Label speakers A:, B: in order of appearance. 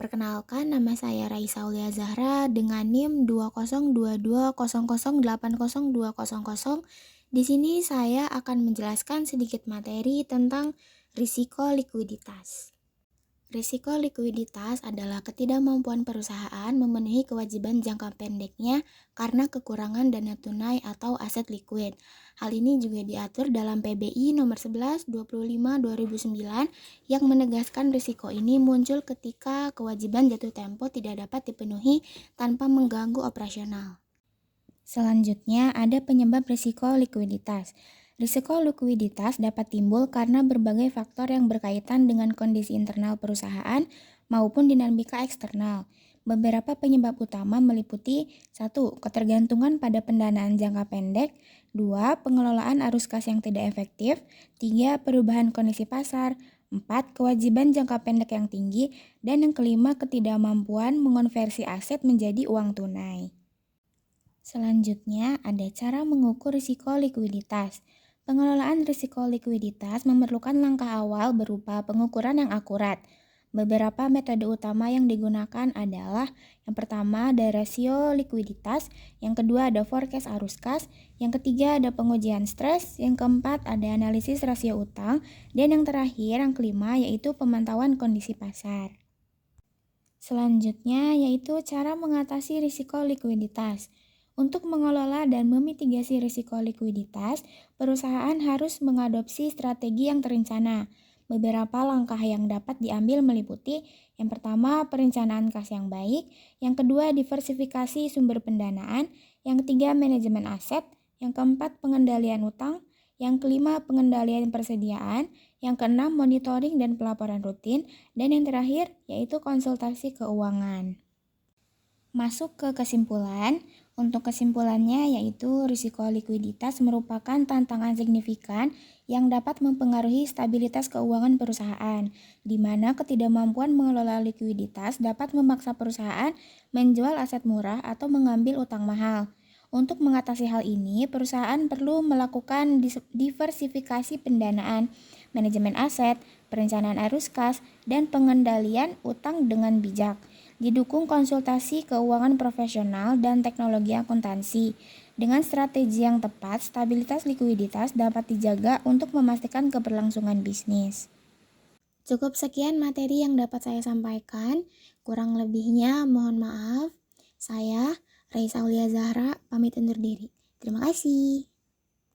A: Perkenalkan, nama saya Raisa Aulia Zahra dengan NIM 202200802000. Di sini saya akan menjelaskan sedikit materi tentang risiko likuiditas. Risiko likuiditas adalah ketidakmampuan perusahaan memenuhi kewajiban jangka pendeknya karena kekurangan dana tunai atau aset likuid. Hal ini juga diatur dalam PBI nomor 11/25/2009 yang menegaskan risiko ini muncul ketika kewajiban jatuh tempo tidak dapat dipenuhi tanpa mengganggu operasional. Selanjutnya, ada penyebab risiko likuiditas. Risiko likuiditas dapat timbul karena berbagai faktor yang berkaitan dengan kondisi internal perusahaan maupun dinamika eksternal. Beberapa penyebab utama meliputi 1. Ketergantungan pada pendanaan jangka pendek, 2. Pengelolaan arus kas yang tidak efektif, 3. Perubahan kondisi pasar, 4. Kewajiban jangka pendek yang tinggi, dan yang kelima, ketidakmampuan mengonversi aset menjadi uang tunai. Selanjutnya, ada cara mengukur risiko likuiditas. Pengelolaan risiko likuiditas memerlukan langkah awal berupa pengukuran yang akurat. Beberapa metode utama yang digunakan adalah yang pertama ada rasio likuiditas, yang kedua ada forecast arus kas, yang ketiga ada pengujian stres, yang keempat ada analisis rasio utang, dan yang terakhir yang kelima yaitu pemantauan kondisi pasar. Selanjutnya yaitu cara mengatasi risiko likuiditas. Untuk mengelola dan memitigasi risiko likuiditas, perusahaan harus mengadopsi strategi yang terencana. Beberapa langkah yang dapat diambil meliputi yang pertama perencanaan kas yang baik, yang kedua diversifikasi sumber pendanaan, yang ketiga manajemen aset, yang keempat pengendalian utang, yang kelima pengendalian persediaan, yang keenam monitoring dan pelaporan rutin, dan yang terakhir yaitu konsultasi keuangan. Masuk ke kesimpulan. Untuk kesimpulannya yaitu risiko likuiditas merupakan tantangan signifikan yang dapat mempengaruhi stabilitas keuangan perusahaan, di mana ketidakmampuan mengelola likuiditas dapat memaksa perusahaan menjual aset murah atau mengambil utang mahal. Untuk mengatasi hal ini, perusahaan perlu melakukan diversifikasi pendanaan, manajemen aset, perencanaan arus kas, dan pengendalian utang dengan bijak. Didukung konsultasi keuangan profesional dan teknologi akuntansi. Dengan strategi yang tepat, stabilitas likuiditas dapat dijaga untuk memastikan keberlangsungan bisnis. Cukup sekian materi yang dapat saya sampaikan. Kurang lebihnya mohon maaf. Saya Raisa Aulia Zahra pamit undur diri. Terima kasih.